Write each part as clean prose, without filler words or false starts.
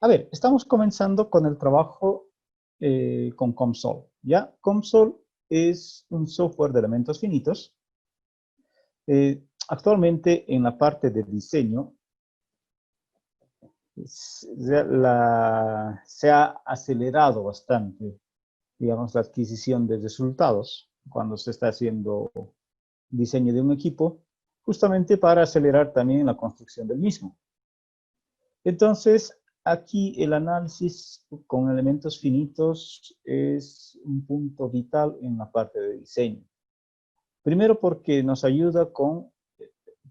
A ver, estamos comenzando con el trabajo con COMSOL. ¿Ya? COMSOL es un software de elementos finitos. Actualmente en la parte de diseño se ha acelerado bastante, digamos, la adquisición de resultados cuando se está haciendo diseño de un equipo, justamente para acelerar también la construcción del mismo. Entonces, aquí el análisis con elementos finitos es un punto vital en la parte de diseño. Primero porque nos ayuda con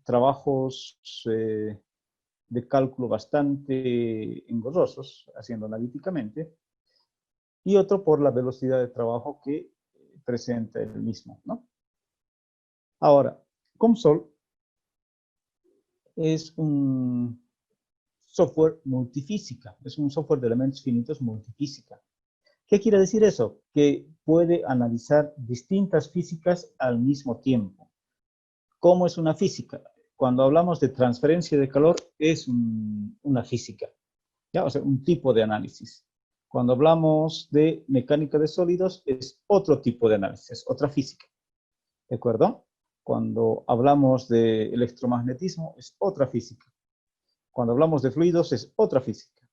trabajos de cálculo bastante engorrosos, haciendo analíticamente, y otro por la velocidad de trabajo que presenta el mismo, ¿no? Ahora, COMSOL es un software multifísica, es un software de elementos finitos multifísica. ¿Qué quiere decir eso? Que puede analizar distintas físicas al mismo tiempo. ¿Cómo es una física? Cuando hablamos de transferencia de calor, es una física, ¿ya? O sea, un tipo de análisis. Cuando hablamos de mecánica de sólidos, es otro tipo de análisis, otra física, ¿de acuerdo? Cuando hablamos de electromagnetismo, es otra física. Cuando hablamos de fluidos, es otra física.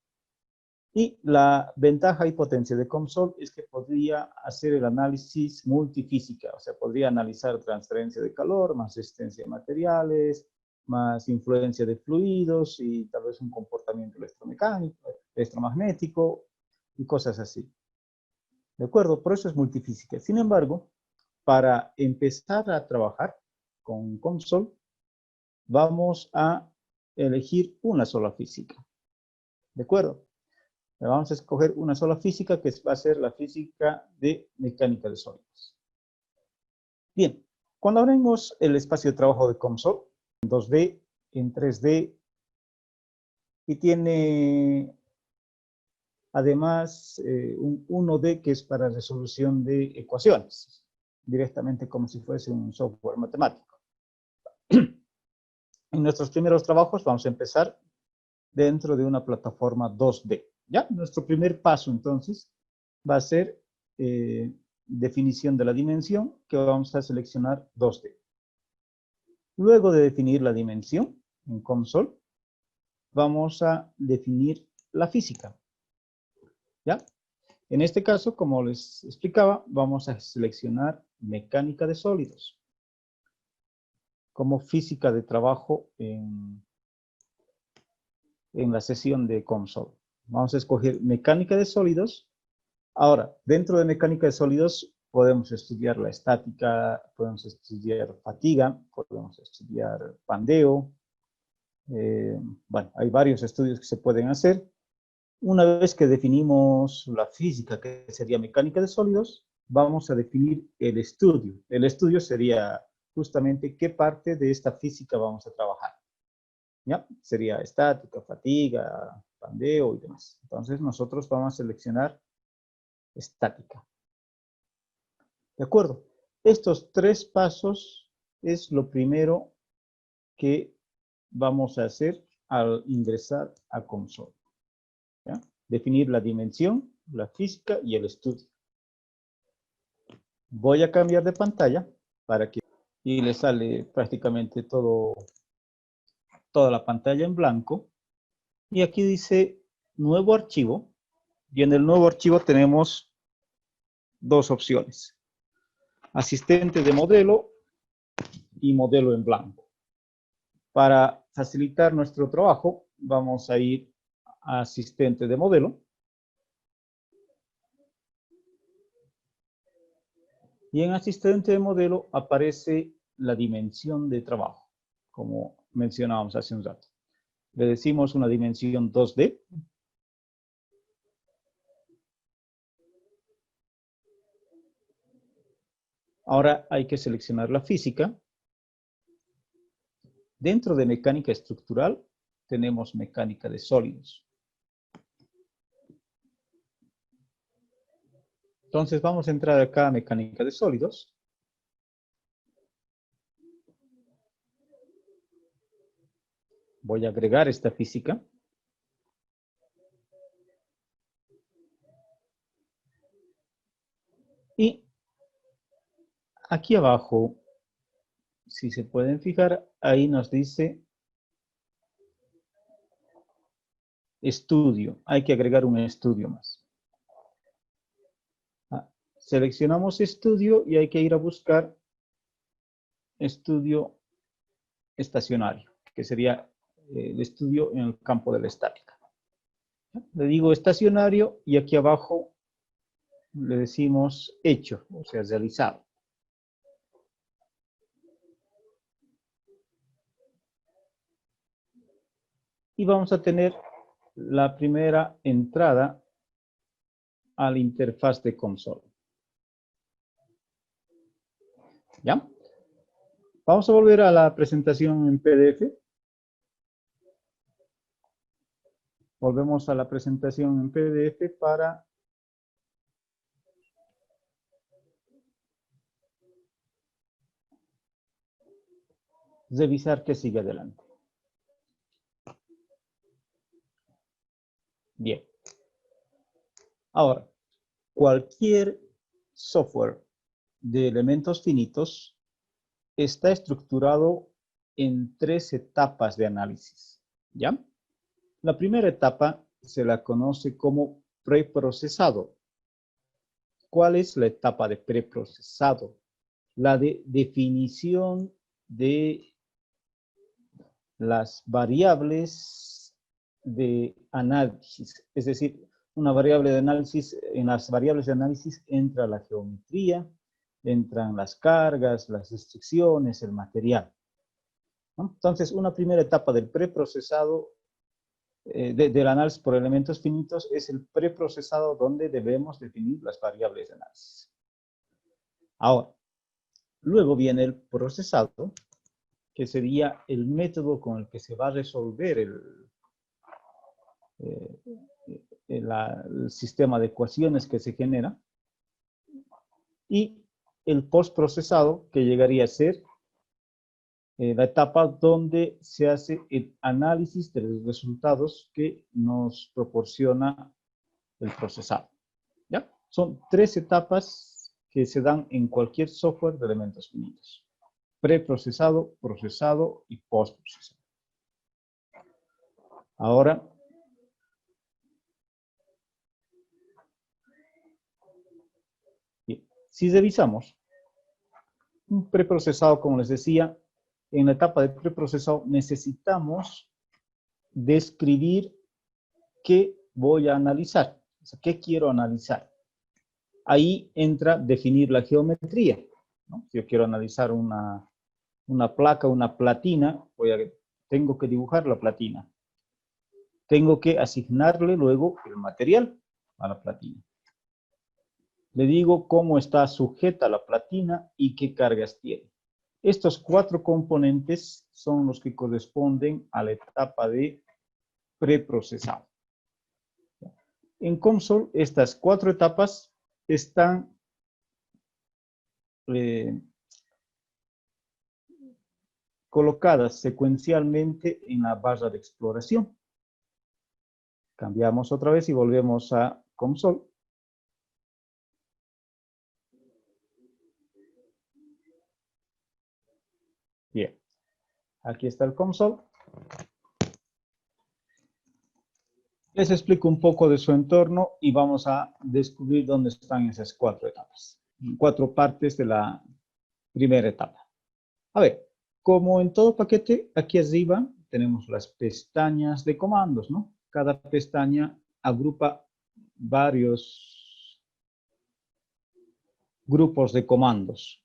Y la ventaja y potencia de COMSOL es que podría hacer el análisis multifísica, o sea, podría analizar transferencia de calor, más resistencia de materiales, más influencia de fluidos y tal vez un comportamiento electromecánico, electromagnético y cosas así. ¿De acuerdo? Por eso es multifísica. Sin embargo, para empezar a trabajar con COMSOL, vamos a elegir una sola física. ¿De acuerdo? Vamos a escoger una sola física que va a ser la física de mecánica de sólidos. Bien, cuando abrimos el espacio de trabajo de COMSOL, en 2D, en 3D, y tiene además un 1D que es para resolución de ecuaciones, directamente como si fuese un software matemático. En nuestros primeros trabajos vamos a empezar dentro de una plataforma 2D. ¿Ya? Nuestro primer paso entonces va a ser definición de la dimensión, que vamos a seleccionar 2D. Luego de definir la dimensión en COMSOL, vamos a definir la física. ¿Ya? En este caso, como les explicaba, vamos a seleccionar mecánica de sólidos como física de trabajo en la sesión de COMSOL. Vamos a escoger mecánica de sólidos. Ahora, dentro de mecánica de sólidos podemos estudiar la estática, podemos estudiar fatiga, podemos estudiar pandeo. Bueno, hay varios estudios que se pueden hacer. Una vez que definimos la física, que sería mecánica de sólidos, vamos a definir el estudio. El estudio sería justamente qué parte de esta física vamos a trabajar. ¿Ya? Sería estática, fatiga, pandeo y demás. Entonces nosotros vamos a seleccionar estática. ¿De acuerdo? Estos 3 pasos es lo primero que vamos a hacer al ingresar a COMSOL. ¿Ya? Definir la dimensión, la física y el estudio. Voy a cambiar de pantalla para que y le sale prácticamente toda la pantalla en blanco. Y aquí dice nuevo archivo. Y en el nuevo archivo tenemos 2 opciones. Asistente de modelo y modelo en blanco. Para facilitar nuestro trabajo, vamos a ir a asistente de modelo. Y en asistente de modelo aparece la dimensión de trabajo, como mencionábamos hace un rato. Le decimos una dimensión 2D. Ahora hay que seleccionar la física. Dentro de mecánica estructural tenemos mecánica de sólidos. Entonces vamos a entrar acá a mecánica de sólidos. Voy a agregar esta física. Y aquí abajo, si se pueden fijar, ahí nos dice estudio. Hay que agregar un estudio más. Seleccionamos estudio y hay que ir a buscar estudio estacionario, que sería el estudio en el campo de la estática. Le digo estacionario y aquí abajo le decimos hecho, o sea, realizado. Y vamos a tener la primera entrada a la interfaz de consola. ¿Ya? Vamos a volver a la presentación en PDF. Volvemos a la presentación en PDF para revisar que sigue adelante. Bien. Ahora, cualquier software de elementos finitos está estructurado en 3 etapas de análisis. ¿Ya? La primera etapa se la conoce como preprocesado. ¿Cuál es la etapa de preprocesado? La de definición de las variables de análisis. Es decir, una variable de análisis, en las variables de análisis entra la geometría, entran las cargas, las restricciones, el material, ¿no? Entonces, una primera etapa del preprocesado, del análisis por elementos finitos, es el preprocesado donde debemos definir las variables de análisis. Ahora, luego viene el procesado, que sería el método con el que se va a resolver el sistema de ecuaciones que se genera, y el postprocesado, que llegaría a ser la etapa donde se hace el análisis de los resultados que nos proporciona el procesado. ¿Ya? Son 3 etapas que se dan en cualquier software de elementos finitos: preprocesado, procesado y postprocesado. Ahora, bien, si revisamos un preprocesado, como les decía, en la etapa de preprocesado necesitamos describir qué voy a analizar, o sea, qué quiero analizar. Ahí entra definir la geometría, ¿no? Si yo quiero analizar una placa, una platina, tengo que dibujar la platina. Tengo que asignarle luego el material a la platina. Le digo cómo está sujeta la platina y qué cargas tiene. Estos 4 componentes son los que corresponden a la etapa de preprocesado. En COMSOL, estas 4 etapas están colocadas secuencialmente en la barra de exploración. Cambiamos otra vez y volvemos a COMSOL. Bien, aquí está el COMSOL. Les explico un poco de su entorno y vamos a descubrir dónde están esas 4 etapas, 4 partes de la primera etapa. A ver, como en todo paquete, aquí arriba tenemos las pestañas de comandos, ¿no? Cada pestaña agrupa varios grupos de comandos,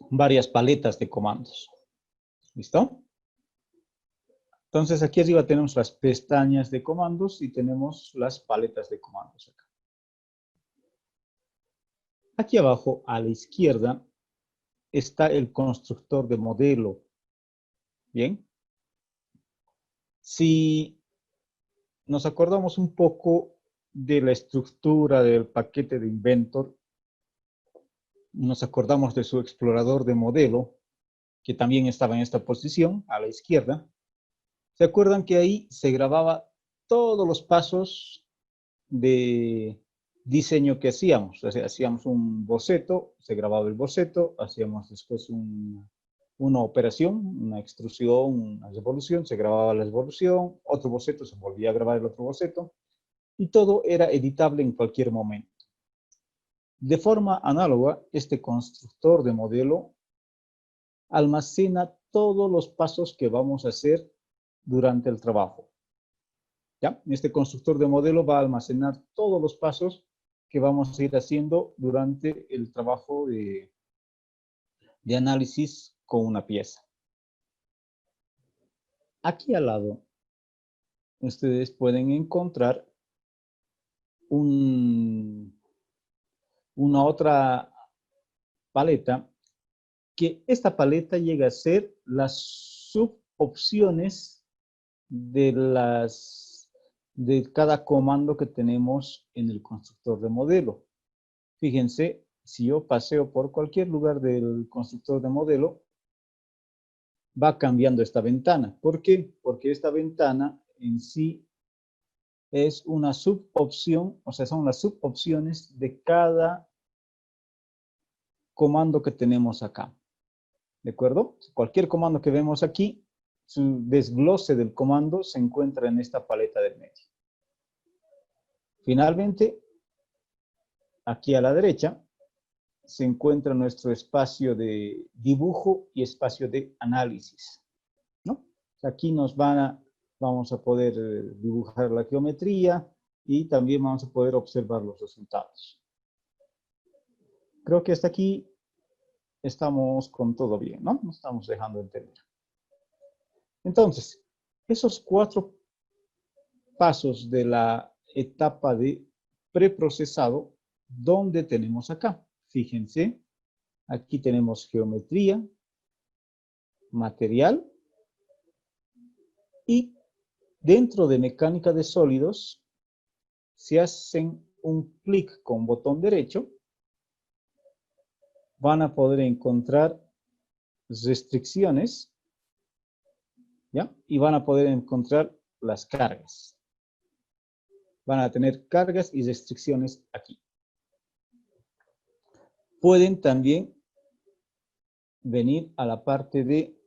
varias paletas de comandos. ¿Listo? Entonces, aquí arriba tenemos las pestañas de comandos y tenemos las paletas de comandos acá. Aquí abajo, a la izquierda, está el constructor de modelo. Bien. Si nos acordamos un poco de la estructura del paquete de Inventor, nos acordamos de su explorador de modelo, que también estaba en esta posición, a la izquierda. ¿Se acuerdan que ahí se grababa todos los pasos de diseño que hacíamos. O sea, hacíamos un boceto, se grababa el boceto, hacíamos después una operación, una extrusión, una revolución, se grababa la revolución, otro boceto, se volvía a grabar el otro boceto, y todo era editable en cualquier momento. De forma análoga, este constructor de modelo almacena todos los pasos que vamos a hacer durante el trabajo. ¿Ya? Este constructor de modelo va a almacenar todos los pasos que vamos a ir haciendo durante el trabajo de análisis con una pieza. Aquí al lado, ustedes pueden encontrar una otra paleta, que esta paleta llega a ser las subopciones de cada comando que tenemos en el constructor de modelo. Fíjense, si yo paseo por cualquier lugar del constructor de modelo, va cambiando esta ventana. ¿Por qué? Porque esta ventana en sí es una subopción, o sea, son las subopciones de cada comando que tenemos acá. ¿De acuerdo? Cualquier comando que vemos aquí, su desglose del comando se encuentra en esta paleta del medio. Finalmente, aquí a la derecha, se encuentra nuestro espacio de dibujo y espacio de análisis, ¿no? Aquí vamos a poder dibujar la geometría y también vamos a poder observar los resultados. Creo que hasta aquí estamos con todo bien, ¿no? Nos estamos dejando entender. Entonces, esos 4 pasos de la etapa de preprocesado, ¿dónde tenemos acá? Fíjense, aquí tenemos geometría, material, y dentro de mecánica de sólidos, si hacen un clic con botón derecho, van a poder encontrar restricciones, ¿ya? Y van a poder encontrar las cargas. Van a tener cargas y restricciones aquí. Pueden también venir a la parte de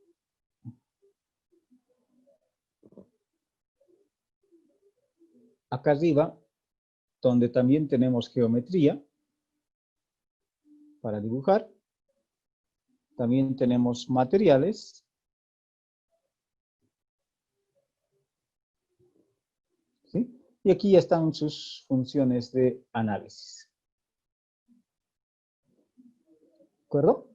acá arriba, donde también tenemos geometría para dibujar. También tenemos materiales. ¿Sí? Y aquí ya están sus funciones de análisis. ¿De acuerdo?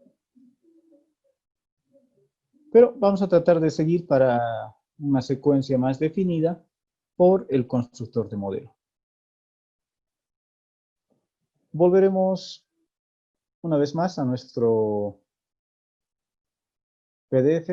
Pero vamos a tratar de seguir para una secuencia más definida por el constructor de modelo. Volveremos una vez más a nuestro PDF.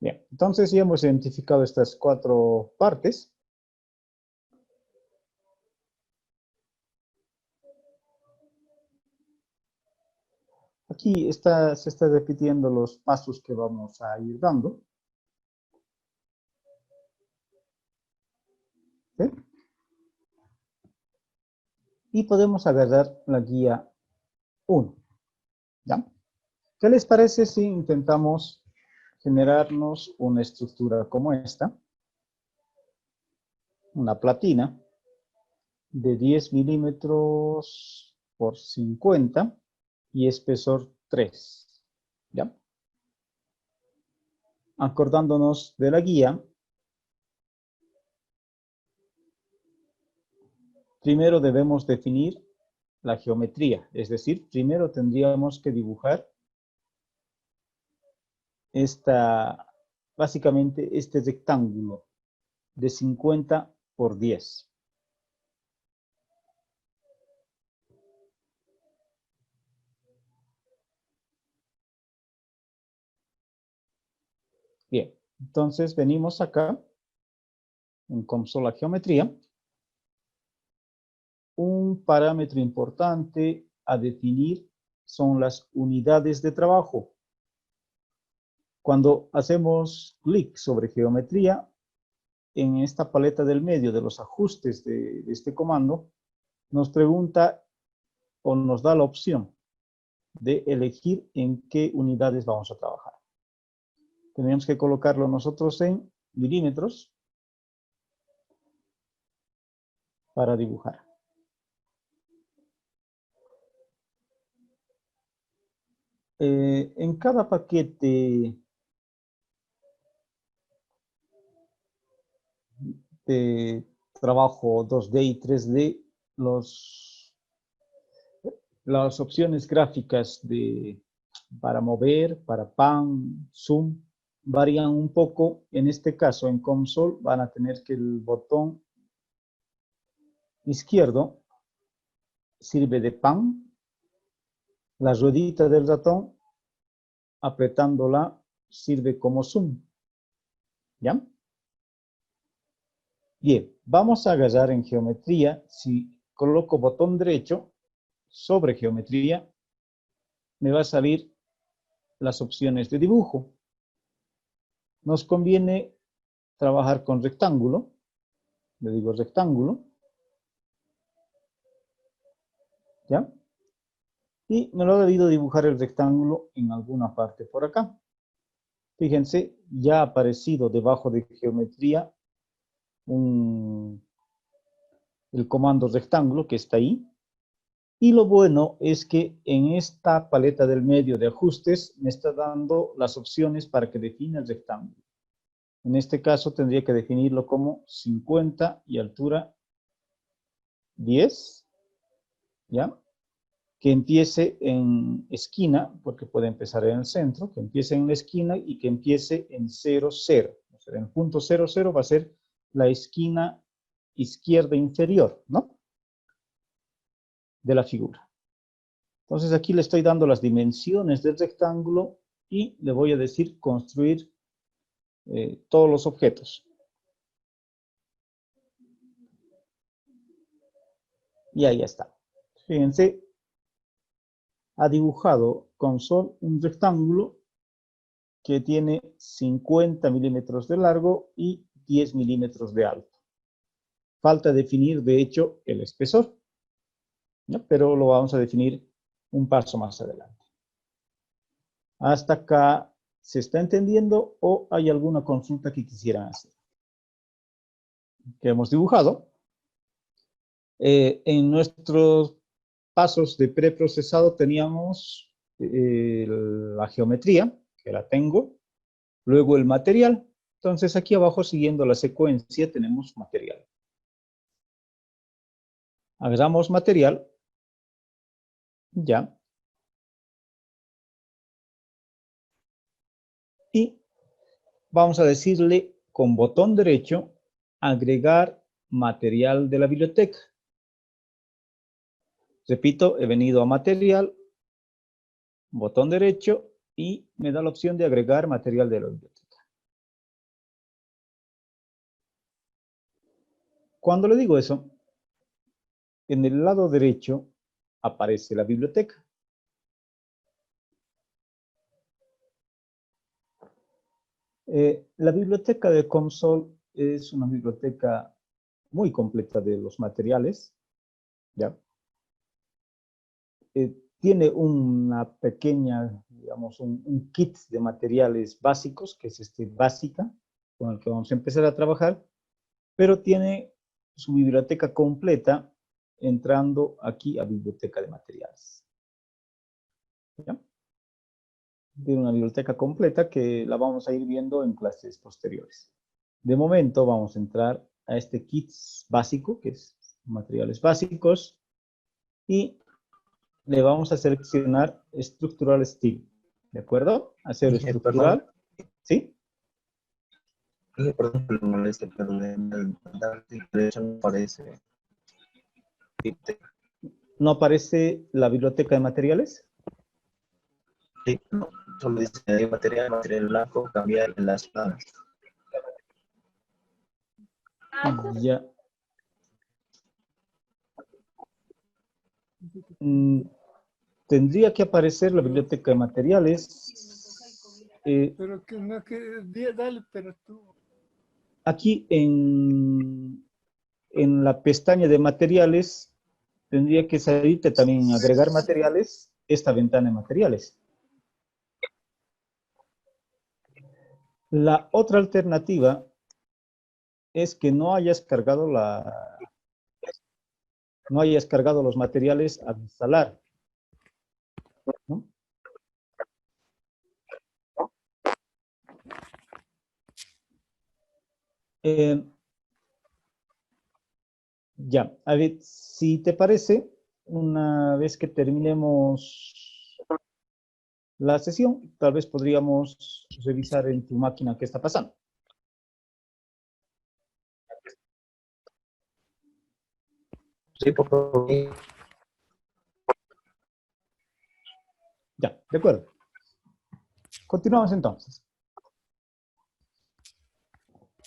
Bien, entonces ya hemos identificado estas 4 partes. Aquí se está repitiendo los pasos que vamos a ir dando. ¿Sí? Y podemos agarrar la guía 1. ¿Ya? ¿Qué les parece si intentamos generarnos una estructura como esta? Una platina de 10 milímetros por 50 y espesor 3. ¿Ya? Acordándonos de la guía, primero debemos definir la geometría, es decir, primero tendríamos que dibujar básicamente este rectángulo de 50 por 10. Bien, entonces venimos acá en consola geometría, un parámetro importante a definir son las unidades de trabajo. Cuando hacemos clic sobre geometría, en esta paleta del medio de los ajustes de este comando, nos pregunta o nos da la opción de elegir en qué unidades vamos a trabajar. Tenemos que colocarlo nosotros en milímetros para dibujar. En cada paquete de trabajo 2D y 3D, las opciones gráficas para mover, para pan, zoom, varían un poco. En este caso, en console, van a tener que el botón izquierdo sirve de pan, la ruedita del ratón, apretándola, sirve como zoom. ¿Ya? Bien, vamos a agarrar en geometría. Si coloco botón derecho sobre geometría, me va a salir las opciones de dibujo. Nos conviene trabajar con rectángulo. Le digo rectángulo. ¿Ya? Y me lo ha debido dibujar el rectángulo en alguna parte por acá. Fíjense, ya ha aparecido debajo de geometría el comando rectángulo que está ahí. Y lo bueno es que en esta paleta del medio de ajustes me está dando las opciones para que defina el rectángulo. En este caso tendría que definirlo como 50 y altura 10, ¿ya? Que empiece en esquina, porque puede empezar en el centro, que empiece en la esquina y que empiece en 0, 0. O sea, en el punto 0, 0 va a ser la esquina izquierda inferior, ¿no? De la figura. Entonces aquí le estoy dando las dimensiones del rectángulo y le voy a decir construir todos los objetos. Y ahí está. Fíjense, ha dibujado con sol un rectángulo que tiene 50 milímetros de largo y 10 milímetros de alto. Falta definir, de hecho, el espesor, ¿no? Pero lo vamos a definir un paso más adelante. ¿Hasta acá se está entendiendo o hay alguna consulta que quisieran hacer? Que hemos dibujado. En nuestros pasos de preprocesado teníamos la geometría, que la tengo, luego el material. Entonces aquí abajo, siguiendo la secuencia, tenemos material. Agarramos material, ya. Y vamos a decirle con botón derecho, agregar material de la biblioteca. Repito, he venido a material, botón derecho, y me da la opción de agregar material de la biblioteca. Cuando le digo eso, en el lado derecho aparece la biblioteca. La biblioteca de COMSOL es una biblioteca muy completa de los materiales, ¿ya? Tiene una pequeña, digamos, un kit de materiales básicos, que es básica, con el que vamos a empezar a trabajar, pero tiene su biblioteca completa entrando aquí a biblioteca de materiales. ¿Ya? Tiene una biblioteca completa que la vamos a ir viendo en clases posteriores. De momento vamos a entrar a este kit básico, que es materiales básicos, y le vamos a seleccionar Structural Steel, ¿de acuerdo? Hacer estructural, ¿sí? Perdón por la molestia, pero en el derecho no aparece. ¿No aparece la biblioteca de materiales? Sí, no, solo dice material blanco, cambiar en las planas. Ya. Tendría que aparecer la biblioteca de materiales. Pero que no, que dale, pero tú. Aquí en la pestaña de materiales, tendría que salirte también agregar materiales, esta ventana de materiales. La otra alternativa es que no hayas cargado los materiales al instalar, ¿no? Ya, a ver, si te parece, una vez que terminemos la sesión, tal vez podríamos revisar en tu máquina qué está pasando. Sí, por favor. Ya, de acuerdo. Continuamos entonces.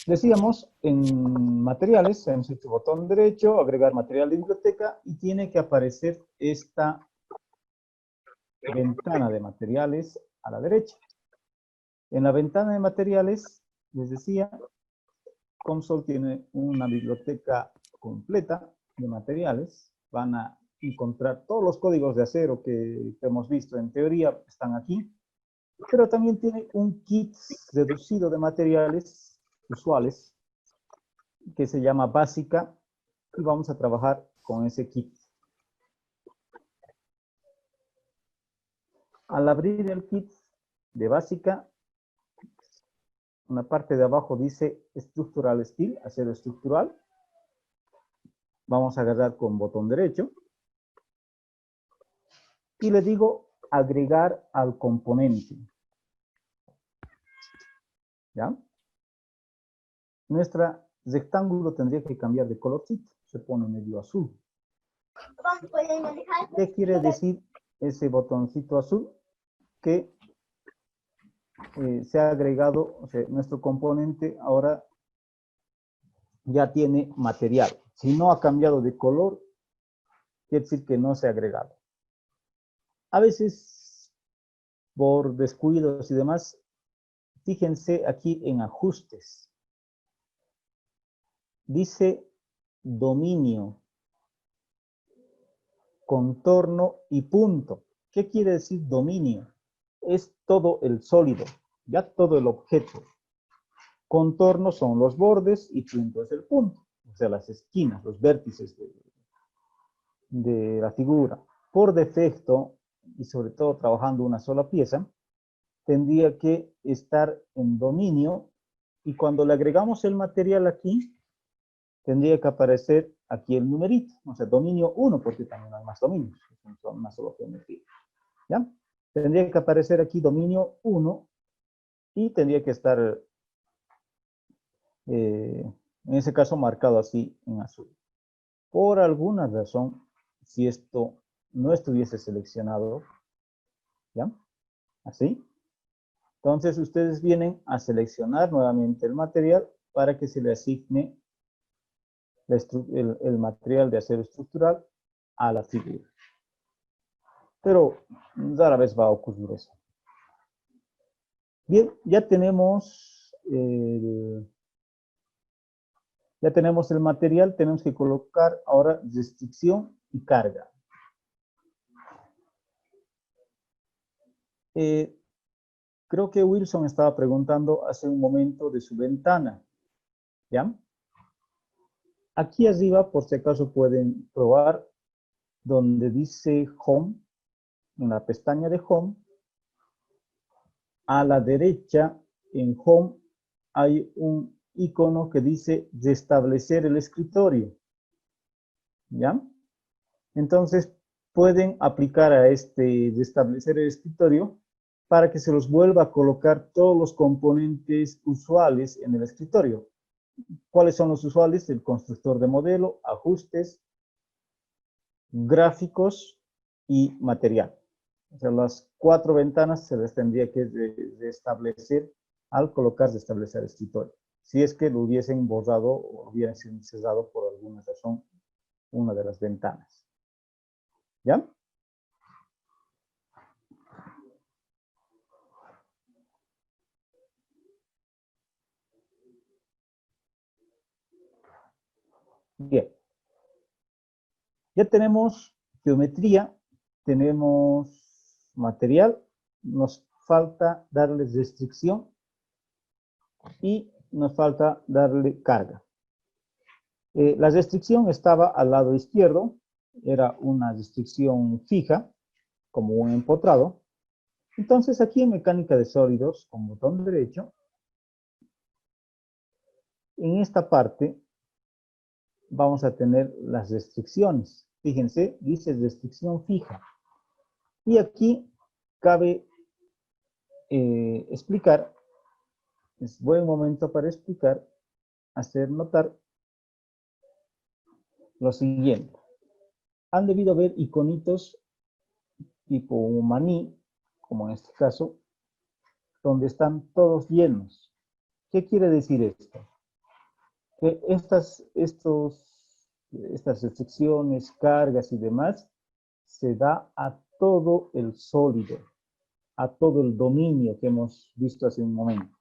Decíamos, en materiales, hemos hecho botón derecho, agregar material de biblioteca, y tiene que aparecer esta ventana de materiales a la derecha. En la ventana de materiales, les decía, COMSOL tiene una biblioteca completa de materiales. Van a encontrar todos los códigos de acero que hemos visto en teoría, están aquí. Pero también tiene un kit reducido de materiales usuales que se llama Básica, y vamos a trabajar con ese kit. Al abrir el kit de Básica, una parte de abajo dice Structural Steel, acero estructural. Vamos a agarrar con botón derecho y le digo agregar al componente. ¿Ya? Nuestra rectángulo tendría que cambiar de colorcito, se pone medio azul. ¿Qué quiere decir ese botoncito azul? Que se ha agregado, o sea, nuestro componente ahora ya tiene material. Si no ha cambiado de color, quiere decir que no se ha agregado. A veces, por descuidos y demás, fíjense aquí en ajustes. Dice dominio, contorno y punto. ¿Qué quiere decir dominio? Es todo el sólido, ya todo el objeto. Contorno son los bordes y punto es el punto, o sea, las esquinas, los vértices de la figura. Por defecto, y sobre todo trabajando una sola pieza, tendría que estar en dominio, y cuando le agregamos el material aquí, tendría que aparecer aquí el numerito, o sea, dominio 1, porque también hay más dominios, son una sola geometría. ¿Ya? Tendría que aparecer aquí dominio 1 y tendría que estar, en ese caso, marcado así en azul. Por alguna razón, si esto no estuviese seleccionado, ¿ya? Así. Entonces, ustedes vienen a seleccionar nuevamente el material para que se le asigne el material de acero estructural a la figura. Pero rara vez va a ocurrir eso. Bien, ya tenemos el material, tenemos que colocar ahora restricción y carga. Creo que Wilson estaba preguntando hace un momento de su ventana. ¿Ya? Aquí arriba, por si acaso pueden probar, donde dice Home, en la pestaña de Home, a la derecha en Home hay un icono que dice restablecer el escritorio. ¿Ya? Entonces, pueden aplicar a este restablecer el escritorio para que se los vuelva a colocar todos los componentes usuales en el escritorio. ¿Cuáles son los usuales? El constructor de modelo, ajustes, gráficos y material. O sea, las 4 ventanas se les tendría que restablecer al colocar restablecer escritorio. si es que lo hubiesen borrado o hubiesen cerrado por alguna razón una de las ventanas. ¿Ya? Bien. Ya tenemos geometría, tenemos material, nos falta darle restricción y nos falta darle carga. La restricción estaba al lado izquierdo, era una restricción fija, como un empotrado. Entonces aquí en mecánica de sólidos, con botón derecho, en esta parte vamos a tener las restricciones. Fíjense, dice restricción fija. Y aquí cabe explicar, es buen momento para explicar, hacer notar lo siguiente. Han debido ver iconitos tipo un maní, como en este caso, donde están todos llenos. ¿Qué quiere decir esto? Que estas restricciones, cargas y demás, se da a todo el sólido, a todo el dominio que hemos visto hace un momento.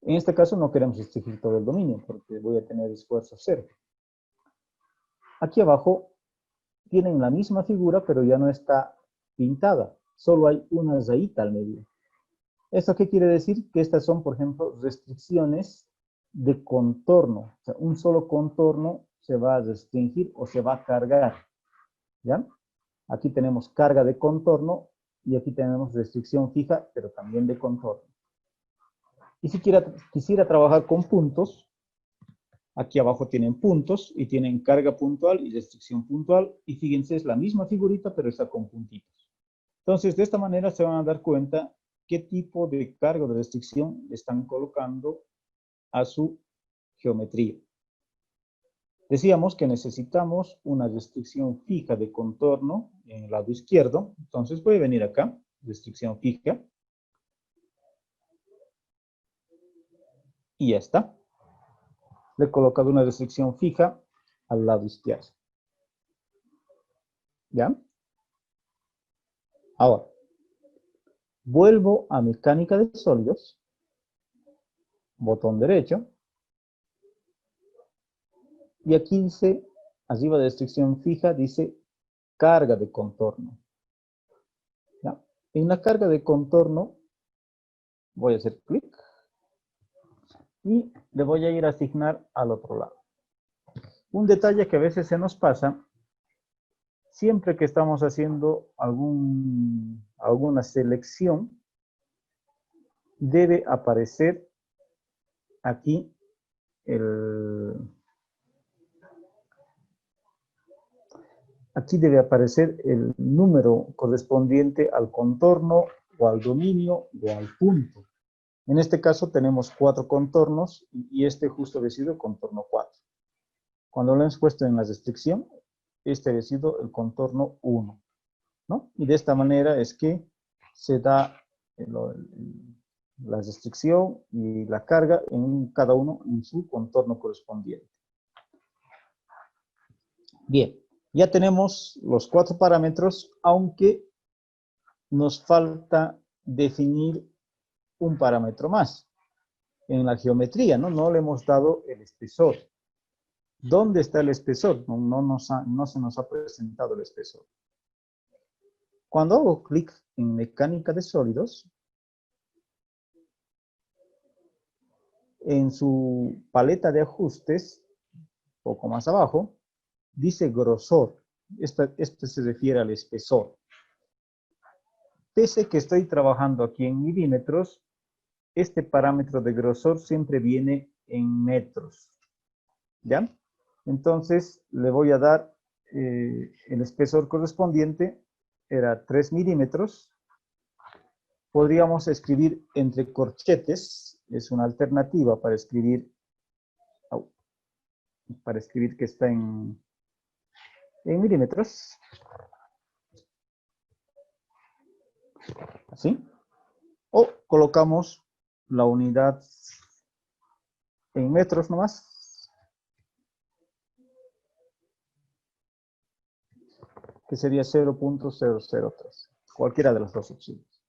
En este caso no queremos restringir todo el dominio, porque voy a tener esfuerzo cero. Aquí abajo tienen la misma figura, pero ya no está pintada. Solo hay una rayita al medio. ¿Esto qué quiere decir? Que estas son, por ejemplo, restricciones de contorno. O sea, un solo contorno se va a restringir o se va a cargar. ¿Ya? Aquí tenemos carga de contorno y aquí tenemos restricción fija, pero también de contorno. Y si quisiera trabajar con puntos, aquí abajo tienen puntos y tienen carga puntual y restricción puntual. Y fíjense, es la misma figurita, pero está con puntitos. Entonces, de esta manera se van a dar cuenta qué tipo de carga o de restricción están colocando a su geometría. Decíamos que necesitamos una restricción fija de contorno en el lado izquierdo. Entonces voy a venir acá, restricción fija. Y ya está. Le he colocado una restricción fija al lado izquierdo. ¿Ya? Ahora, vuelvo a mecánica de sólidos. Botón derecho. Y aquí dice, arriba de restricción fija, dice carga de contorno. ¿Ya? En la carga de contorno voy a hacer clic y le voy a ir a asignar al otro lado. Un detalle que a veces se nos pasa, siempre que estamos haciendo alguna selección, debe aparecer aquí aquí debe aparecer el número correspondiente al contorno o al dominio o al punto. En este caso tenemos 4 contornos y este justo ha sido contorno 4. Cuando lo hemos puesto en la restricción, este ha sido el contorno 1, ¿no? Y de esta manera es que se da la restricción y la carga en cada uno en su contorno correspondiente. Bien, ya tenemos los 4 parámetros, aunque nos falta definir un parámetro más. En la geometría, ¿no? No le hemos dado el espesor. ¿Dónde está el espesor? No se nos ha presentado el espesor. Cuando hago clic en mecánica de sólidos, en su paleta de ajustes, poco más abajo, dice grosor. Este se refiere al espesor. Pese que estoy trabajando aquí en milímetros, este parámetro de grosor siempre viene en metros. ¿Ya? Entonces le voy a dar el espesor correspondiente, era 3 milímetros. Podríamos escribir entre corchetes, es una alternativa para escribir que está en milímetros. Así. O colocamos la unidad en metros nomás, que sería 0.003, cualquiera de las dos opciones.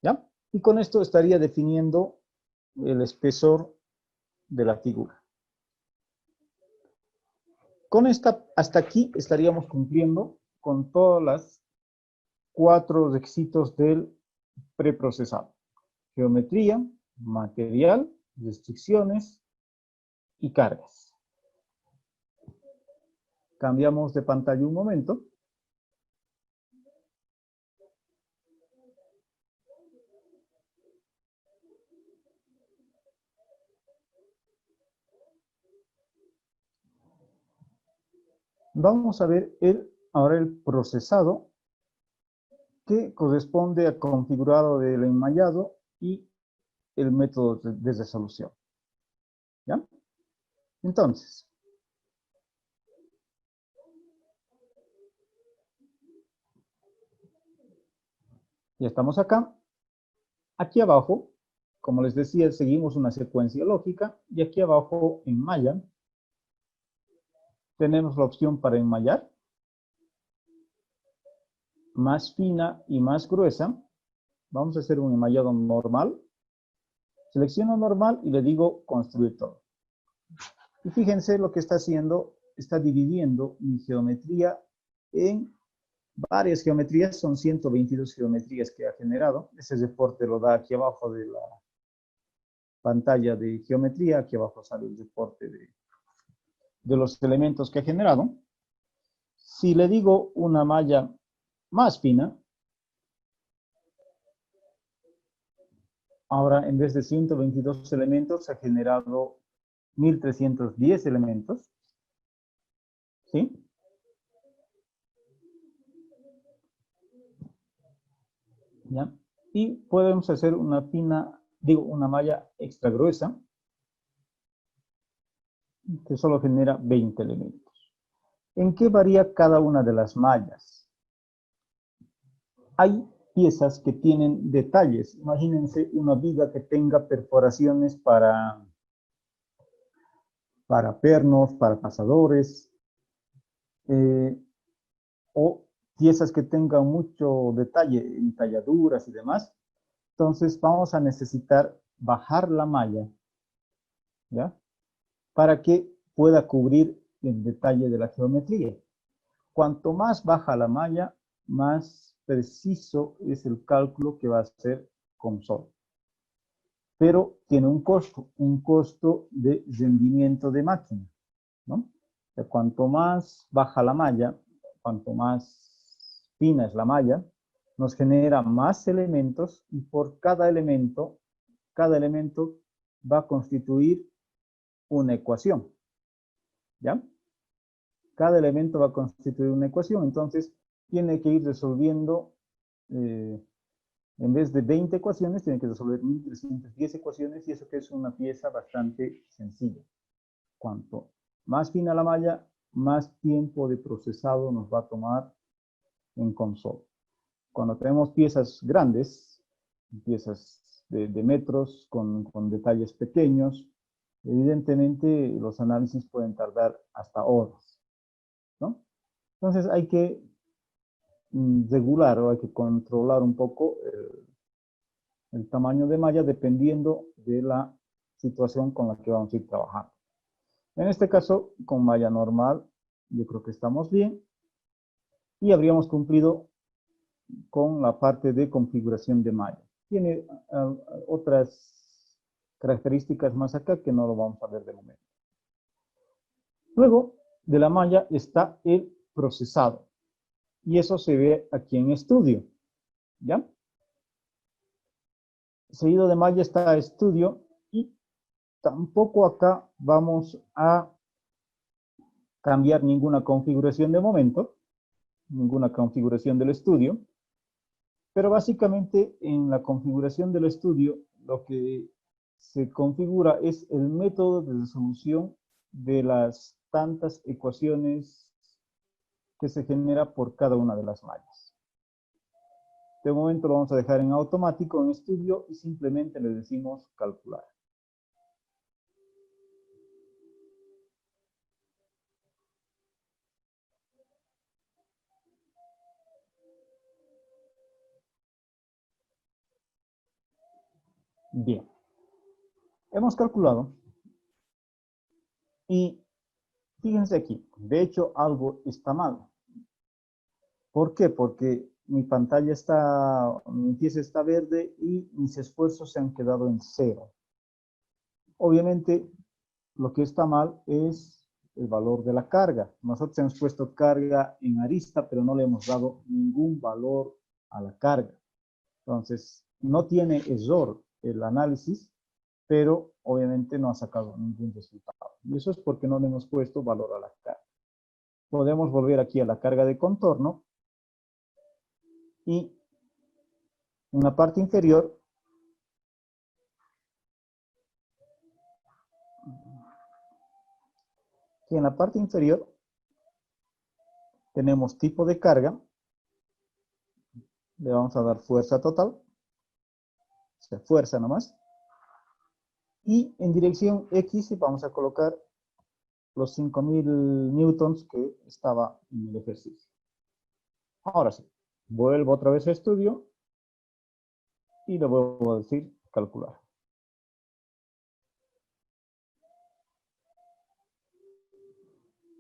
¿Ya? Y con esto estaría definiendo el espesor de la figura. Con esta, hasta aquí estaríamos cumpliendo con todas las 4 requisitos del preprocesado: geometría, material, restricciones y cargas. Cambiamos de pantalla un momento. Vamos a ver ahora el procesado, que corresponde a configurado del enmayado y el método de resolución. ¿Ya? Entonces, ya estamos acá. Aquí abajo, como les decía, seguimos una secuencia lógica, y aquí abajo en malla tenemos la opción para enmayar, más fina y más gruesa. Vamos a hacer un enmayado normal. Selecciono normal y le digo construir todo. Y fíjense lo que está haciendo, está dividiendo mi geometría en varias geometrías, son 122 geometrías que ha generado. Ese reporte lo da aquí abajo de la pantalla de geometría, aquí abajo sale el reporte de los elementos que ha generado. Si le digo una malla más fina, ahora en vez de 122 elementos ha generado 1310 elementos. ¿Sí? ¿Ya? Y podemos hacer una una malla extra gruesa, que solo genera 20 elementos. ¿En qué varía cada una de las mallas? Hay piezas que tienen detalles. Imagínense una viga que tenga perforaciones para pernos, para pasadores, o piezas que tengan mucho detalle en talladuras y demás. Entonces vamos a necesitar bajar la malla, ¿ya? Para que pueda cubrir el detalle de la geometría. Cuanto más baja la malla, más preciso es el cálculo que va a hacer COMSOL. Pero tiene un costo de rendimiento de máquina, ¿no? O sea, cuanto más baja la malla, cuanto más fina es la malla, nos genera más elementos, y por cada elemento va a constituir una ecuación, ¿ya? Cada elemento va a constituir una ecuación, entonces tiene que ir resolviendo, en vez de 20 ecuaciones, tiene que resolver 1310 ecuaciones, y eso que es una pieza bastante sencilla. Cuanto más fina la malla, más tiempo de procesado nos va a tomar en COMSOL. Cuando tenemos piezas grandes, piezas de metros con detalles pequeños, evidentemente los análisis pueden tardar hasta horas, ¿no? Entonces hay que regular, o hay que controlar un poco el tamaño de malla dependiendo de la situación con la que vamos a ir trabajando. En este caso, con malla normal, yo creo que estamos bien, y habríamos cumplido con la parte de configuración de malla. Tiene otras características más acá que no lo vamos a ver de momento. Luego de la malla está el procesado, y eso se ve aquí en estudio, ¿ya? Seguido de malla está estudio, y tampoco acá vamos a cambiar ninguna configuración de momento, ninguna configuración del estudio, pero básicamente en la configuración del estudio lo que se configura es el método de resolución de las tantas ecuaciones que se genera por cada una de las mallas. De momento lo vamos a dejar en automático en estudio, y simplemente le decimos calcular. Bien. Hemos calculado y fíjense aquí, de hecho algo está mal. ¿Por qué? Porque mi pantalla está, mi pieza está verde y mis esfuerzos se han quedado en 0. Obviamente, lo que está mal es el valor de la carga. Nosotros hemos puesto carga en arista, pero no le hemos dado ningún valor a la carga. Entonces, no tiene error el análisis, pero obviamente no ha sacado ningún resultado. Y eso es porque no le hemos puesto valor a la carga. Podemos volver aquí a la carga de contorno y en la parte inferior tenemos tipo de carga, le vamos a dar fuerza total, o sea, fuerza nomás, y en dirección X vamos a colocar los 5000 newtons que estaba en el ejercicio. Ahora sí, vuelvo otra vez a estudio y le vuelvo a decir calcular.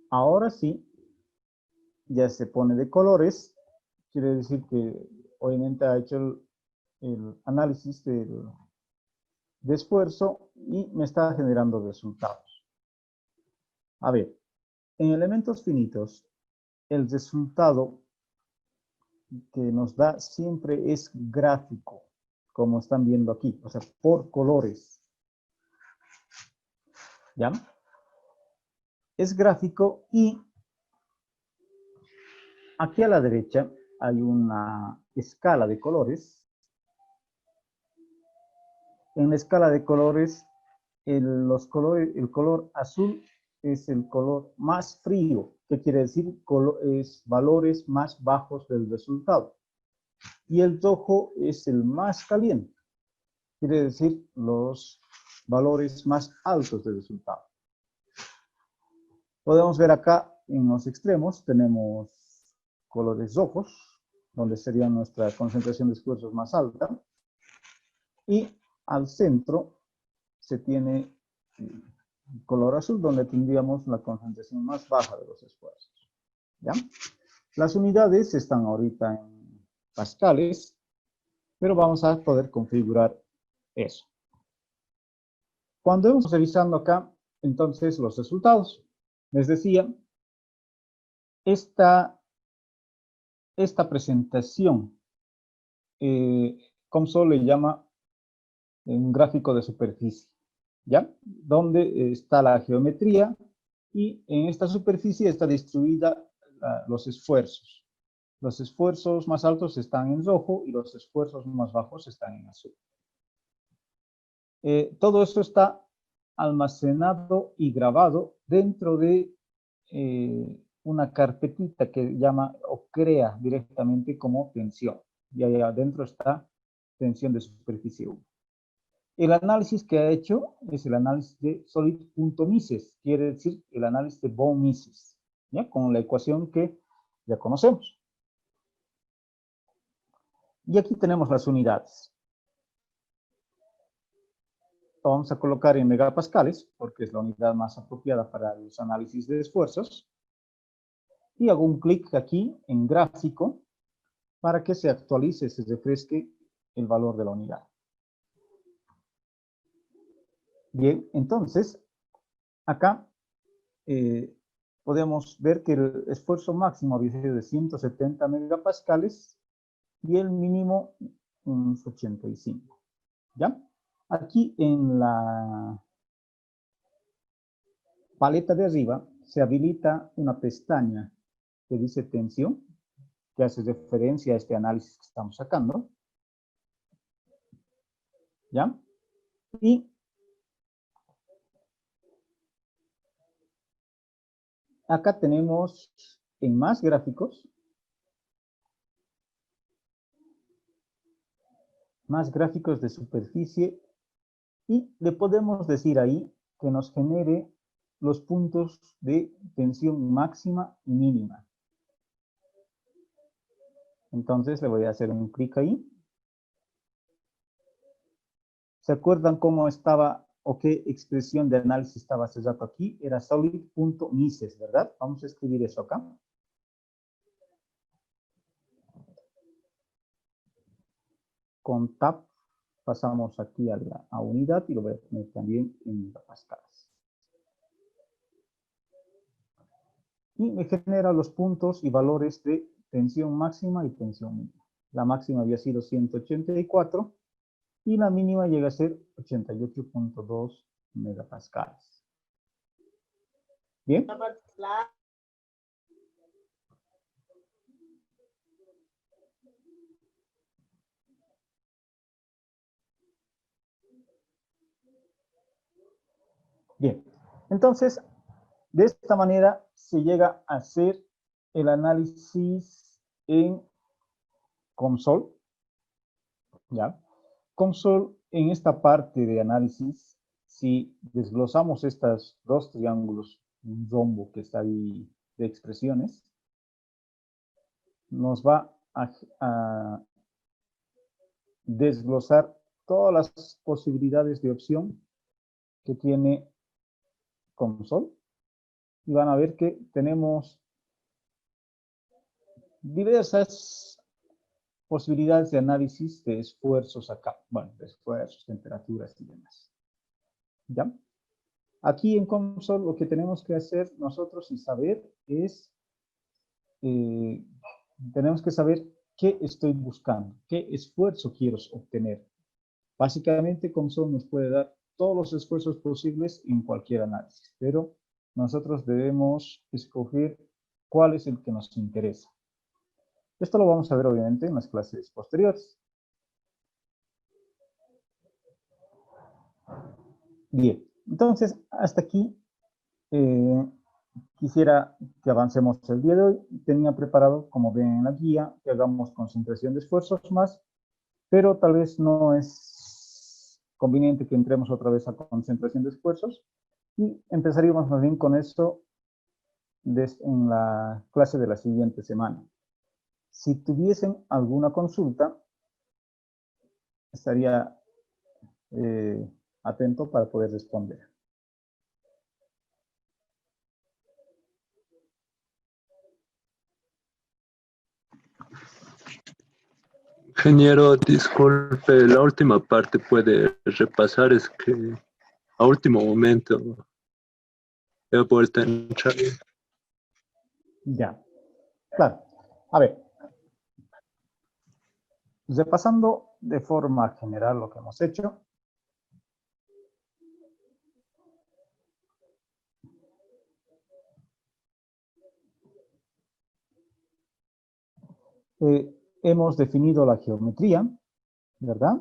Ahora sí, ya se pone de colores, quiere decir que obviamente ha hecho el análisis de esfuerzo y me está generando resultados. A ver, en elementos finitos, el resultado que nos da siempre es gráfico, como están viendo aquí, o sea, por colores. ¿Ya? Es gráfico y aquí a la derecha hay una escala de colores. En la escala de colores, el color azul es el color más frío, que quiere decir es valores más bajos del resultado. Y el rojo es el más caliente, quiere decir los valores más altos del resultado. Podemos ver acá en los extremos, tenemos colores rojos, donde sería nuestra concentración de esfuerzos más alta. Y al centro se tiene color azul, donde tendríamos la concentración más baja de los esfuerzos. ¿Ya? Las unidades están ahorita en pascales, pero vamos a poder configurar eso. Cuando hemos revisando acá, entonces, los resultados. Les decía, esta presentación, COMSOL le llama un gráfico de superficie, ¿ya? Donde está la geometría y en esta superficie está distribuida los esfuerzos. Los esfuerzos más altos están en rojo y los esfuerzos más bajos están en azul. Todo eso está almacenado y grabado dentro de una carpetita que llama o crea directamente como tensión. Y ahí adentro está tensión de superficie 1. El análisis que ha hecho es el análisis de solid.Mises, quiere decir el análisis de von Mises, ¿ya? Con la ecuación que ya conocemos. Y aquí tenemos las unidades. Lo vamos a colocar en megapascales, porque es la unidad más apropiada para los análisis de esfuerzos. Y hago un clic aquí en gráfico para que se actualice, se refresque el valor de la unidad. Bien, entonces, acá podemos ver que el esfuerzo máximo había sido de 170 megapascales y el mínimo unos 85. ¿Ya? Aquí en la paleta de arriba se habilita una pestaña que dice tensión, que hace referencia a este análisis que estamos sacando. ¿Ya? Y acá tenemos en más gráficos de superficie y le podemos decir ahí que nos genere los puntos de tensión máxima y mínima. Entonces le voy a hacer un clic ahí. ¿Se acuerdan cómo estaba o qué expresión de análisis estaba hace rato aquí? Era solid.mises, ¿verdad? Vamos a escribir eso acá. Con tab pasamos aquí a unidad y lo voy a poner también en megapascales. Y me genera los puntos y valores de tensión máxima y tensión mínima. La máxima había sido 184 y la mínima llega a ser 88.2 megapascales. ¿Bien? Bien, entonces, de esta manera se llega a hacer el análisis en COMSOL, ¿ya? COMSOL, en esta parte de análisis, si desglosamos estos dos triángulos, un rombo que está ahí de expresiones, nos va a desglosar todas las posibilidades de opción que tiene COMSOL. Y van a ver que tenemos diversas posibilidades de análisis de esfuerzos acá. Bueno, de esfuerzos, temperaturas y demás. ¿Ya? Aquí en COMSOL lo que tenemos que hacer nosotros y saber es, tenemos que saber qué estoy buscando, qué esfuerzo quiero obtener. Básicamente COMSOL nos puede dar todos los esfuerzos posibles en cualquier análisis, pero nosotros debemos escoger cuál es el que nos interesa. Esto lo vamos a ver obviamente en las clases posteriores. Bien, entonces hasta aquí quisiera que avancemos el día de hoy. Tenía preparado, como ven en la guía, que hagamos concentración de esfuerzos más, pero tal vez no es conveniente que entremos otra vez a concentración de esfuerzos y empezaríamos más bien con eso en la clase de la siguiente semana. Si tuviesen alguna consulta, estaría atento para poder responder. Ingeniero, disculpe, la última parte puede repasar, es que a último momento he vuelto a entrar. Ya, claro. A ver, repasando de forma general lo que hemos hecho. Hemos definido la geometría, ¿verdad?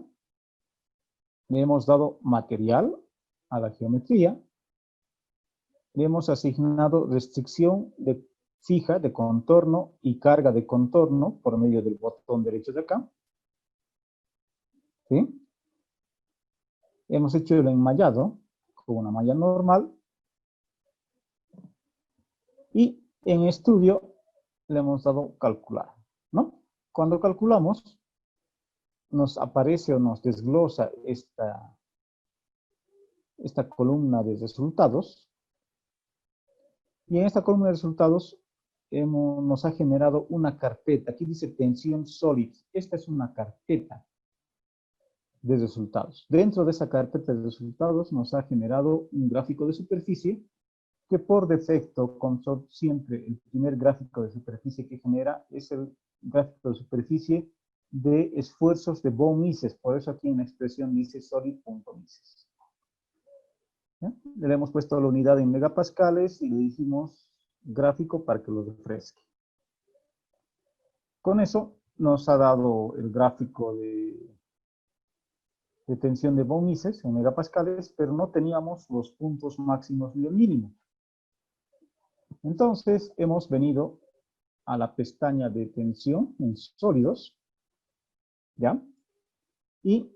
Le hemos dado material a la geometría. Le hemos asignado restricción fija de contorno y carga de contorno por medio del botón derecho de acá. ¿Sí? Hemos hecho el enmallado con una malla normal. Y en estudio le hemos dado calcular, ¿no? Cuando calculamos, nos aparece o nos desglosa esta columna de resultados. Y en esta columna de resultados nos ha generado una carpeta. Aquí dice tensión solid. Esta es una carpeta de resultados. Dentro de esa carpeta de resultados nos ha generado un gráfico de superficie que por defecto COMSOL siempre el primer gráfico de superficie que genera es el gráfico de superficie de esfuerzos de von Mises. Por eso aquí en la expresión dice solid.mises. Le hemos puesto la unidad en megapascales y le dijimos gráfico para que lo refresque. Con eso nos ha dado el gráfico de tensión de von Mises en megapascales, pero no teníamos los puntos máximos ni el mínimo. Entonces hemos venido a la pestaña de tensión en sólidos, ¿ya? Y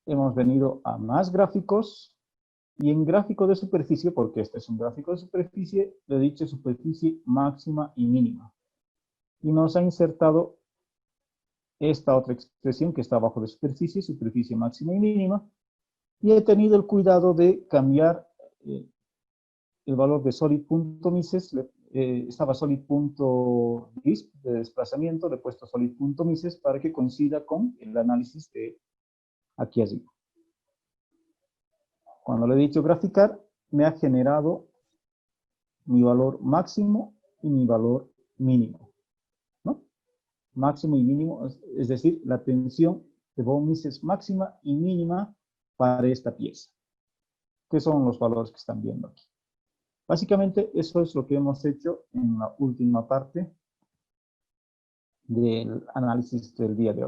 hemos venido a más gráficos y en gráfico de superficie, porque este es un gráfico de superficie, le he dicho superficie máxima y mínima. Y nos ha insertado esta otra expresión que está abajo de superficie máxima y mínima, y he tenido el cuidado de cambiar el valor de solid.mises, estaba solid.disp de desplazamiento, le he puesto solid.mises para que coincida con el análisis de aquí arriba. Cuando le he dicho graficar, me ha generado mi valor máximo y mi valor mínimo, ¿no? Máximo y mínimo, es decir, la tensión de von Mises máxima y mínima para esta pieza, que son los valores que están viendo aquí. Básicamente, eso es lo que hemos hecho en la última parte del análisis del día de hoy.